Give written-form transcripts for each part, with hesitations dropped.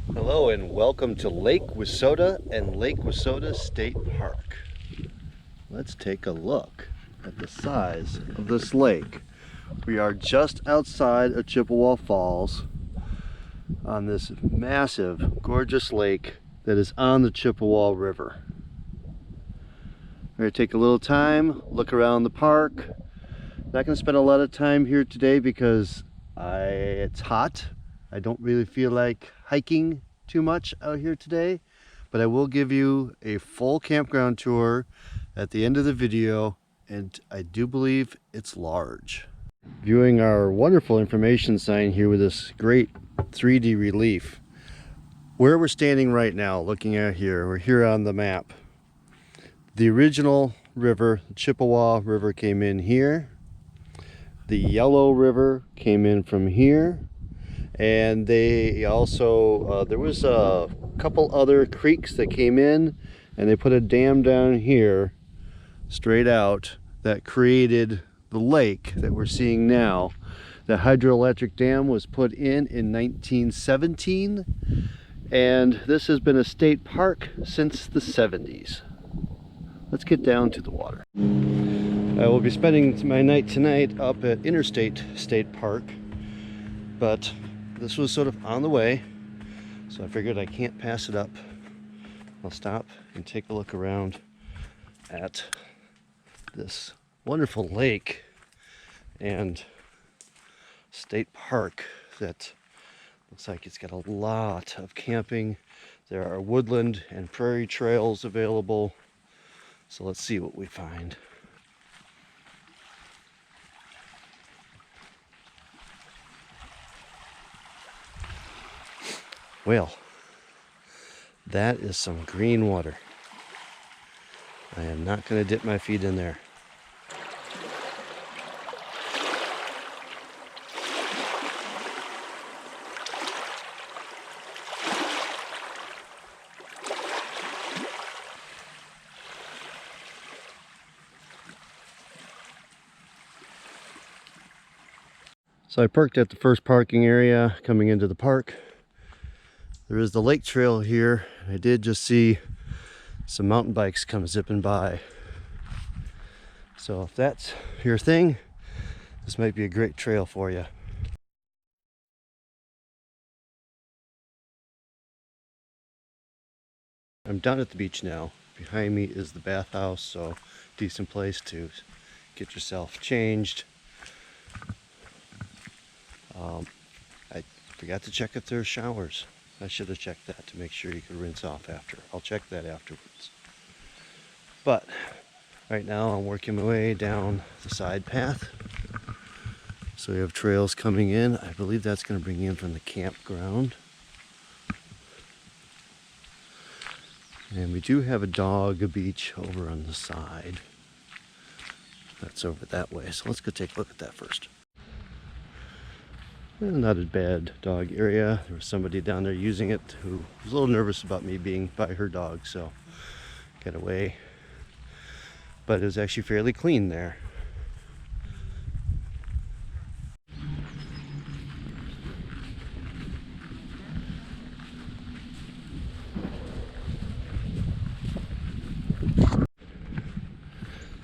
Hello and welcome to Lake Wissota and Lake Wissota State Park. Let's take a look at the size of this lake. We are just outside of Chippewa Falls on this massive, gorgeous lake that is on the Chippewa River. We're going to take a little time, look around the park. Not going to spend a lot of time here today because it's hot. I don't really feel like hiking too much out here today, but I will give you a full campground tour at the end of the video, and I do believe it's large. Viewing our wonderful information sign here with this great 3D relief. Where we're standing right now, looking at here, we're here on the map. The original river, the Chippewa River, came in here. The Yellow River came in from here. And they also, there was a couple other creeks that came in, and they put a dam down here straight out that created the lake that we're seeing now. The hydroelectric dam was put in 1917, and this has been a state park since the 70s. Let's get down to the water. I will be spending my night tonight up at Interstate State Park, but this was sort of on the way, so I figured I can't pass it up. I'll stop and take a look around at this wonderful lake and state park that looks like it's got a lot of camping. There are woodland and prairie trails available, so let's see what we find. Well, that is some green water. I am not going to dip my feet in there. So I parked at the first parking area coming into the park. There is the lake trail here. I did just see some mountain bikes come zipping by. So if that's your thing, this might be a great trail for you. I'm down at the beach now. Behind me is the bathhouse, so decent place to get yourself changed. I forgot to check if there's showers. I should have checked that to make sure you could rinse off after. I'll check that afterwards. But right now I'm working my way down the side path. So we have trails coming in. I believe that's going to bring you in from the campground. And we do have a dog beach over on the side. That's over that way. So let's go take a look at that first. Not a bad dog area. There was somebody down there using it who was a little nervous about me being by her dog, so got away. But it was actually fairly clean there.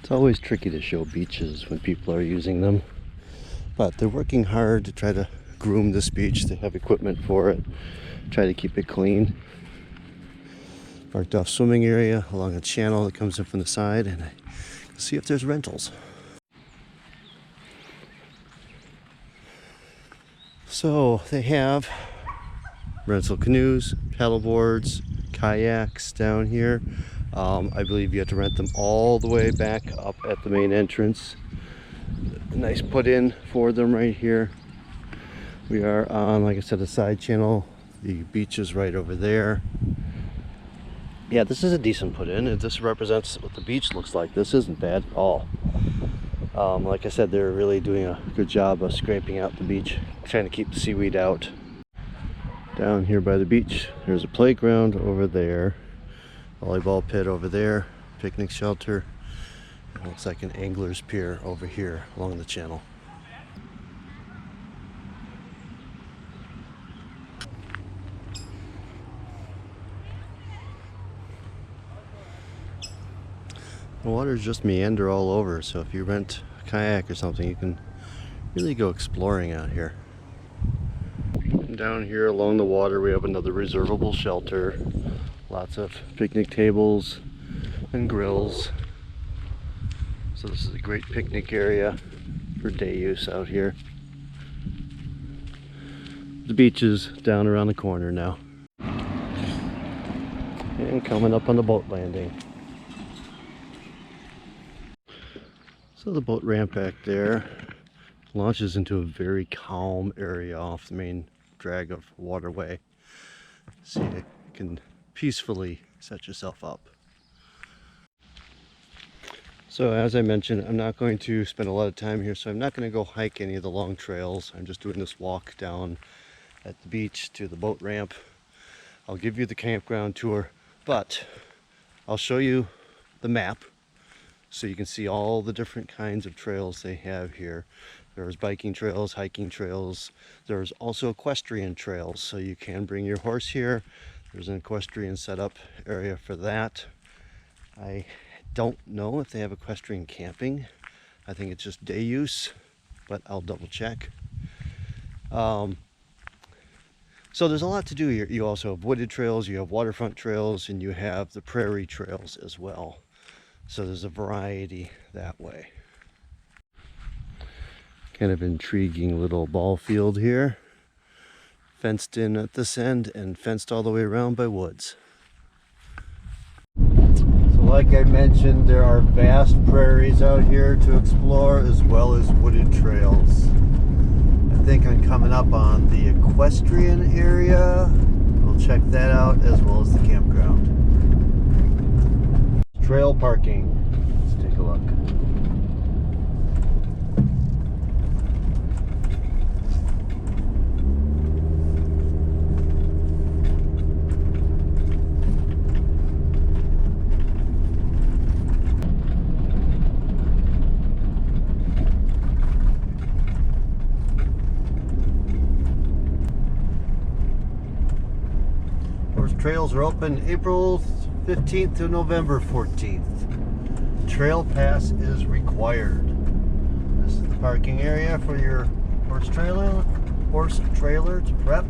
It's always tricky to show beaches when people are using them, but they're working hard to try to groom this beach. They have equipment for it, try to keep it clean. Marked off swimming area along a channel that comes in from the side, and I can see if there's rentals. So they have rental canoes, paddle boards, kayaks down here. I believe you have to rent them all the way back up at the main entrance. A nice put in for them right here. We are on, like I said, a side channel. The beach is right over there. Yeah, this is a decent put in. If this represents what the beach looks like, this isn't bad at all. Like I said, they're really doing a good job of scraping out the beach, trying to keep the seaweed out. Down here by the beach, there's a playground over there, volleyball pit over there, picnic shelter. It looks like an angler's pier over here along the channel. The waters just meander all over, so if you rent a kayak or something, you can really go exploring out here. And down here along the water we have another reservable shelter. Lots of picnic tables and grills. So this is a great picnic area for day use out here. The beach is down around the corner now. And coming up on the boat landing. So the boat ramp back there launches into a very calm area off the main drag of waterway. See, you can peacefully set yourself up. So as I mentioned, I'm not going to spend a lot of time here, so I'm not going to go hike any of the long trails. I'm just doing this walk down at the beach to the boat ramp. I'll give you the campground tour, but I'll show you the map so you can see all the different kinds of trails they have here. There's biking trails, hiking trails. There's also equestrian trails, so you can bring your horse here. There's an equestrian setup area for that. I don't know if they have equestrian camping. I think it's just day use, but I'll double check. So there's a lot to do here. You also have wooded trails, you have waterfront trails, and you have the prairie trails as well. So there's a variety that way. Kind of intriguing little ball field here. Fenced in at this end and fenced all the way around by woods. So like I mentioned, there are vast prairies out here to explore as well as wooded trails. I think I'm coming up on the equestrian area. We'll check that out as well as the campground. Trail parking. Let's take a look. Trails are open April 15th to November 14th. Trail pass is required. This is the parking area for your horse trailer to prep.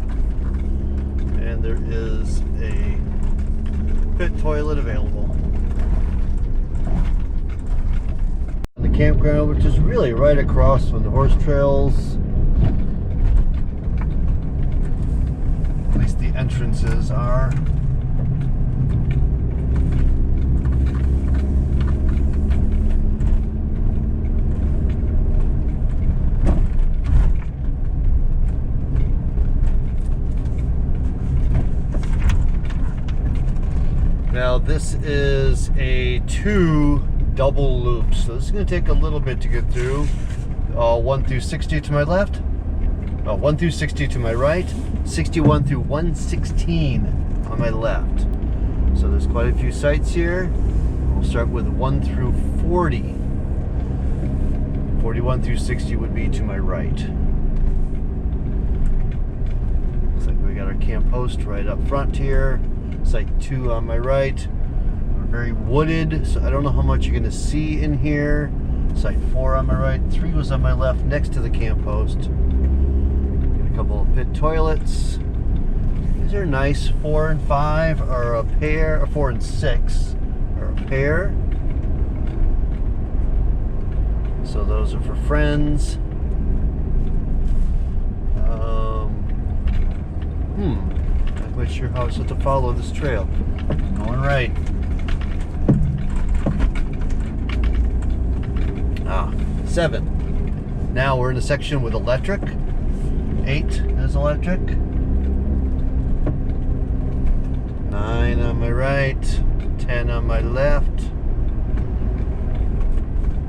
And there is a pit toilet available. The campground, which is really right across from the horse trails. At least the entrances are. Now this is a 2 double loops, so this is going to take a little bit to get through. 1 through 60 to my left, 1 through 60 to my right, 61 through 116 on my left. So there's quite a few sites here. We'll start with 1 through 40. 41 through 60 would be to my right. Looks like we got our camp host right up front here. Site 2 on my right. We're very wooded, so I don't know how much you're going to see in here. Site 4 on my right. 3 was on my left next to the camp host. Got a couple of pit toilets. These are nice. 4 and 5 are a pair, or 4 and 6 are a pair. So those are for friends. Not quite sure how I'm supposed to follow this trail. Going right. 7. Now we're in a section with electric. 8 is electric. 9 on my right. 10 on my left.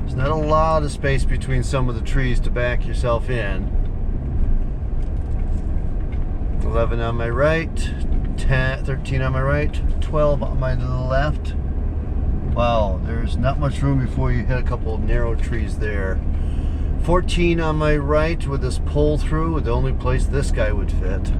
There's not a lot of space between some of the trees to back yourself in. 11 on my right, 13 on my right, 12 on my left. Wow, there's not much room before you hit a couple of narrow trees there. 14 on my right with this pull through, the only place this guy would fit.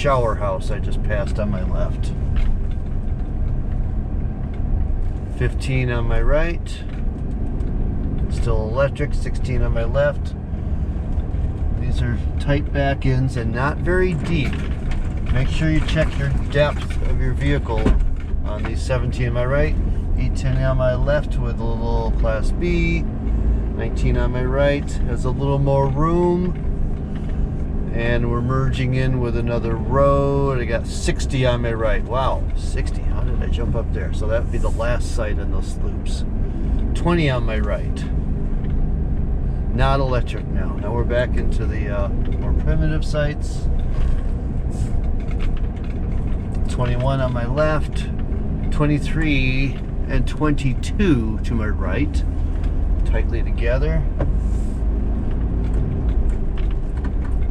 shower house I just passed on my left. 15 on my right. Still electric. 16 on my left. These are tight back ends and not very deep. Make sure you check your depth of your vehicle on these. 17 on my right. 18 on my left with a little Class B. 19 on my right has a little more room. And we're merging in with another road. I got 60 on my right. Wow, 60. How did I jump up there? So that would be the last site in those loops. 20 on my right. Not electric now. Now we're back into the more primitive sites. 21 on my left. 23 and 22 to my right. Tightly together.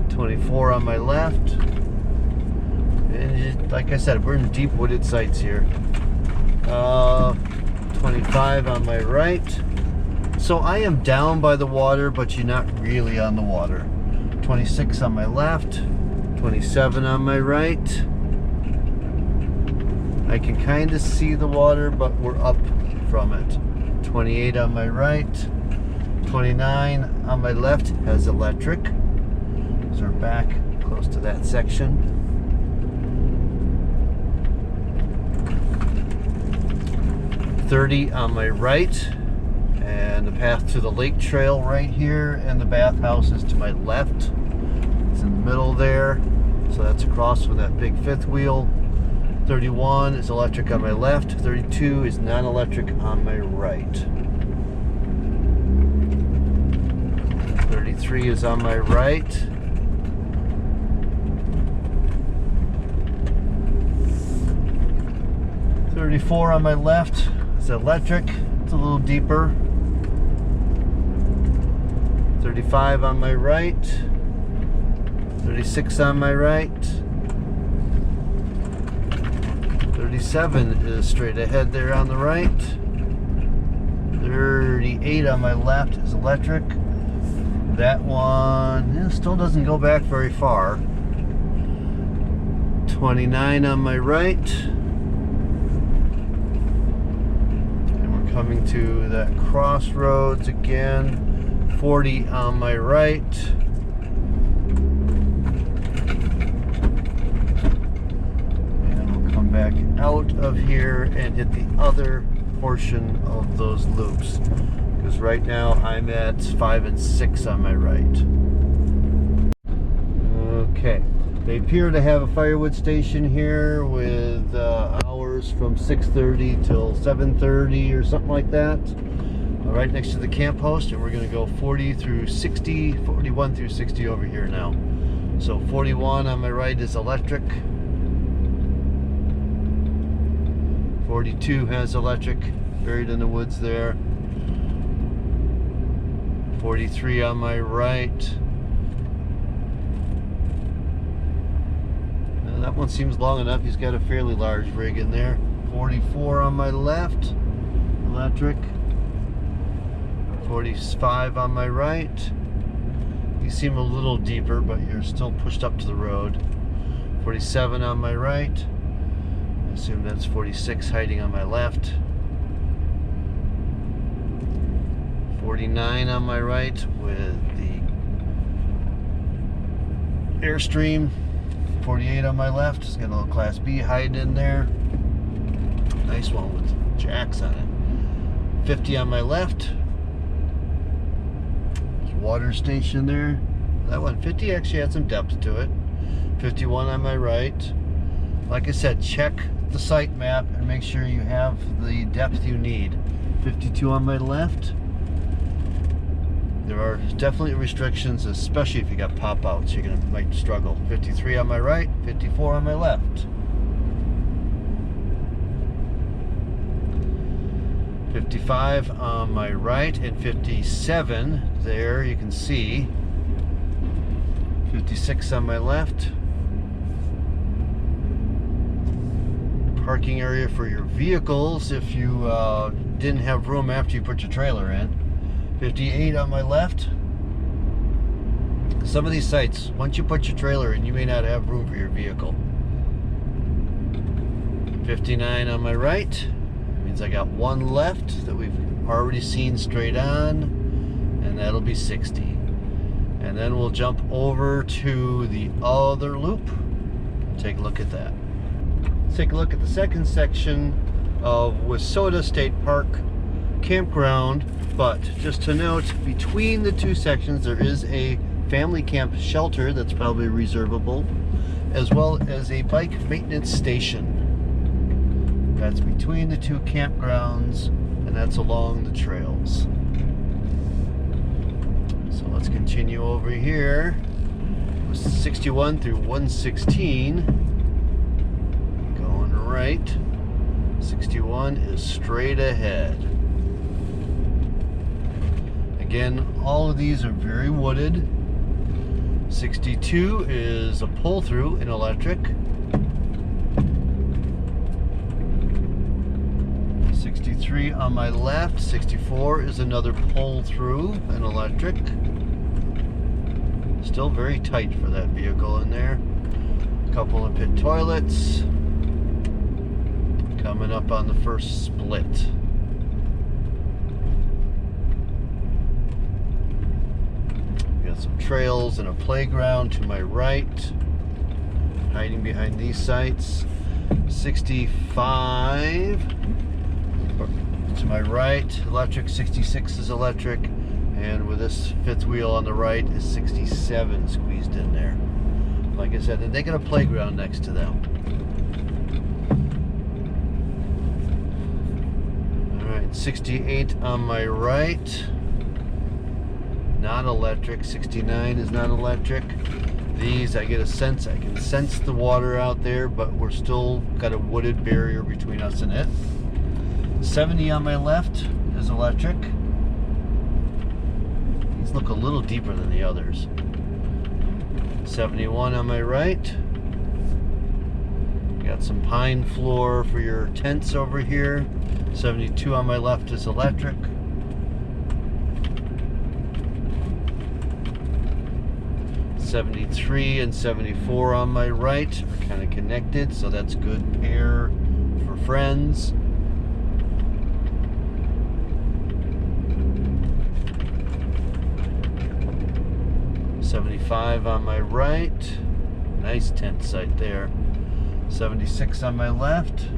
24 on my left. And like I said, we're in deep wooded sites here. 25 on my right. So I am down by the water, but you're not really on the water. 26 on my left. 27 on my right. I can kind of see the water, but we're up from it. 28 on my right. 29 on my left has electric. So we're back close to that section. 30 on my right. And the path to the lake trail right here, and the bathhouse is to my left. It's in the middle there. So that's across with that big fifth wheel. 31 is electric on my left. 32 is non-electric on my right. 33 is on my right. 34 on my left is electric. It's a little deeper. 35 on my right. 36 on my right. 37 is straight ahead there on the right. 38 on my left is electric. That one still doesn't go back very far. 29 on my right. And we're coming to that crossroads again. 40 on my right. Back out of here and hit the other portion of those loops, because right now I'm at 5 and 6 on my right. Okay, they appear to have a firewood station here with hours from 6:30 till 7:30 or something like that, right next to the camp host. And we're going to go 40 through 60, 41 through 60 over here now. So 41 on my right is electric. 42 has electric, buried in the woods there. 43 on my right. Now that one seems long enough. He's got a fairly large rig in there. 44 on my left, electric. 45 on my right. You seem a little deeper, but you're still pushed up to the road. 47 on my right. I assume that's 46 hiding on my left. 49 on my right with the Airstream. 48 on my left. It's got a little Class B hiding in there. Nice one with jacks on it. 50 on my left. There's a water station there. That one, 50 actually had some depth to it. 51 on my right. Like I said, check the site map and make sure you have the depth you need. 52 on my left. There are definitely restrictions, especially if you got pop-outs. You're gonna might struggle. 53 on my right, 54 on my left. 55 on my right and 57 there, you can see. 56 on my left. Parking area for your vehicles if you didn't have room after you put your trailer in. 58 on my left. Some of these sites, once you put your trailer in, you may not have room for your vehicle. 59 on my right. Means I got one left that we've already seen straight on, and that'll be 60. And then we'll jump over to the other loop. Take a look at that. Let's take a look at the second section of Wissota State Park Campground. But just to note, between the two sections there is a family camp shelter that's probably reservable, as well as a bike maintenance station. That's between the two campgrounds, and that's along the trails. So let's continue over here. 61 through 116. Going right. 61 is straight ahead. Again, all of these are very wooded. 62 is a pull-through in electric. 63 on my left. 64 is another pull-through in electric. Still very tight for that vehicle in there. A couple of pit toilets. Coming up on the first split. Got some trails and a playground to my right, hiding behind these sites. 65 to my right, electric. 66 is electric, and with this fifth wheel on the right is 67 squeezed in there. Like I said, and they got a playground next to them. Alright, 68 on my right. Not electric. 69 is not electric. These, I get a sense, I can sense the water out there, but we're still got a wooded barrier between us and it. 70 on my left is electric. These look a little deeper than the others. 71 on my right. Got some pine floor for your tents over here. 72 on my left is electric. 73 and 74 on my right are kind of connected, so that's good pair for friends. $75 on my right. Nice tent site there. 76 on my left.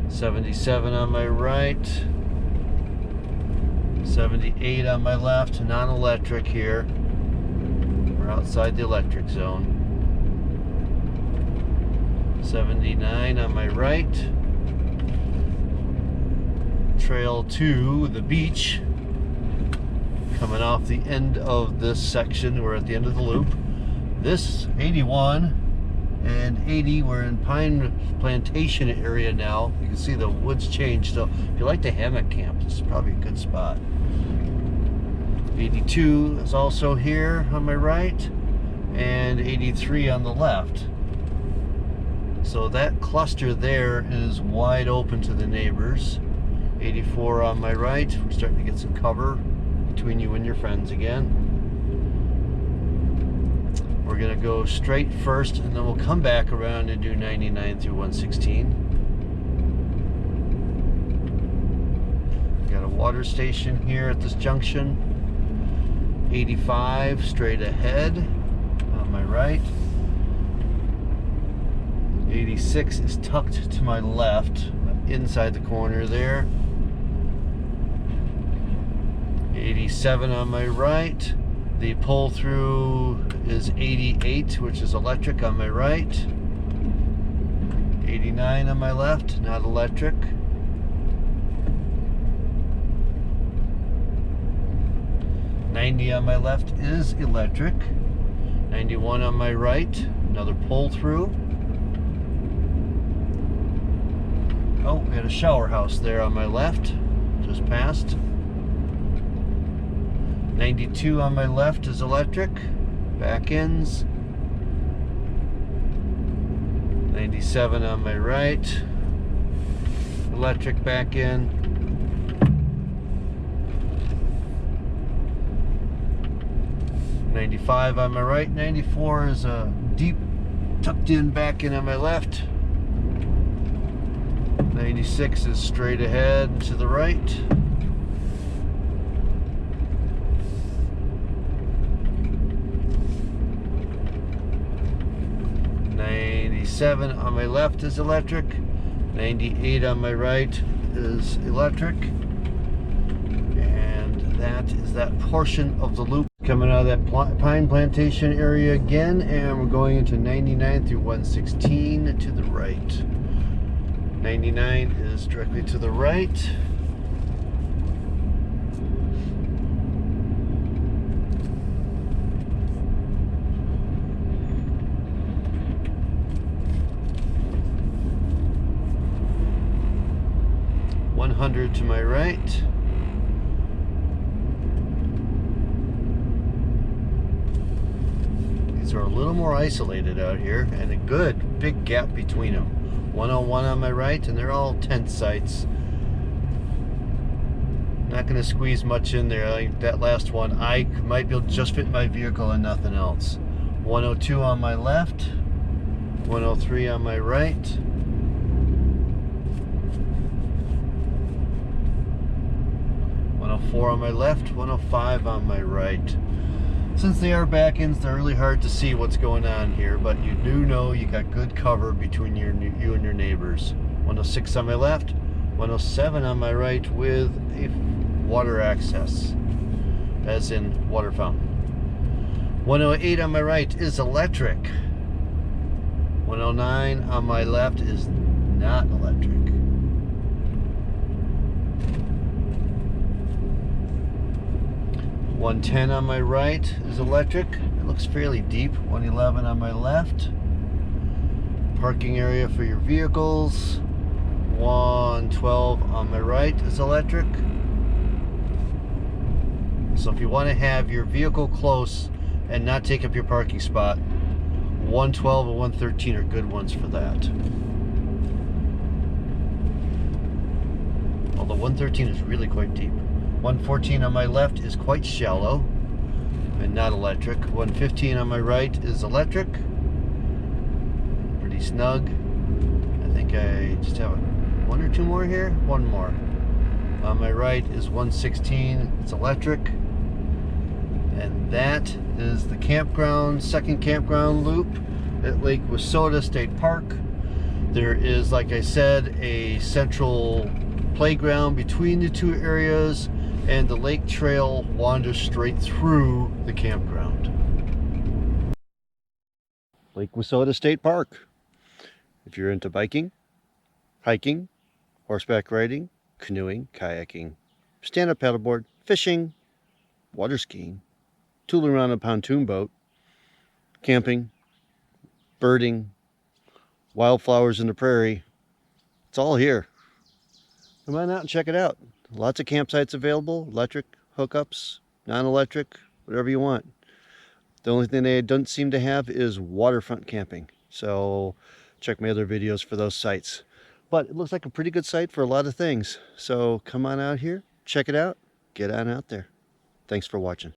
$77 on my right. 78 on my left, non-electric here. We're outside the electric zone. 79 on my right. Trail to the beach. Coming off the end of this section, we're at the end of the loop. This 81 and 80, we're in pine plantation area now. You can see the woods changed, so if you like to hammock camp, this is probably a good spot. 82 is also here on my right, and 83 on the left. So that cluster there is wide open to the neighbors. 84 on my right. We're starting to get some cover between you and your friends again. We're going to go straight first, and then we'll come back around and do 99 through 116. Got a water station here at this junction. 85 straight ahead on my right. 86 is tucked to my left, inside the corner there. 87 on my right. The pull through is 88, which is electric on my right. 89 on my left, not electric. 90 on my left is electric. 91 on my right, another pull through. Oh, we had a shower house there on my left, just passed. 92 on my left is electric, back ends. 97 on my right, electric back in. 95 on my right. 94 is deep tucked in back in on my left. 96 is straight ahead to the right. '97 on my left is electric. 98 on my right is electric. And that is that portion of the loop. Coming out of that pine plantation area again, and we're going into 99 through 116 to the right. 99 is directly to the right. $100 to my right. These are a little more isolated out here, and a good big gap between them. 101 on my right, and they're all tent sites. Not going to squeeze much in there. Like that last one, I might be able to just fit my vehicle and nothing else. 102 on my left, 103 on my right. 104 on my left, 105 on my right. Since they are back-ends, they're really hard to see what's going on here, but you do know you got good cover between you and your neighbors. 106 on my left, 107 on my right with a water access, as in water fountain. 108 on my right is electric. 109 on my left is not electric. 110 on my right is electric. It looks fairly deep. 111 on my left. Parking area for your vehicles. 112 on my right is electric. So if you want to have your vehicle close and not take up your parking spot, 112 and 113 are good ones for that. Although 113 is really quite deep. 114 on my left is quite shallow and not electric. 115 on my right is electric. Pretty snug. I think I just have one or two more here. One more. On my right is 116. It's electric. And that is the campground, second campground loop at Lake Wissota State Park. There is, like I said, a central playground between the two areas, and the lake trail wanders straight through the campground. Lake Wissota State Park. If you're into biking, hiking, horseback riding, canoeing, kayaking, stand-up paddleboard, fishing, water skiing, tooling around a pontoon boat, camping, birding, wildflowers in the prairie, it's all here. Come on out and check it out. Lots of campsites available, electric hookups, non-electric, whatever you want. The only thing they don't seem to have is waterfront camping. So check my other videos for those sites. But it looks like a pretty good site for a lot of things. So come on out here, check it out, get on out there. Thanks for watching.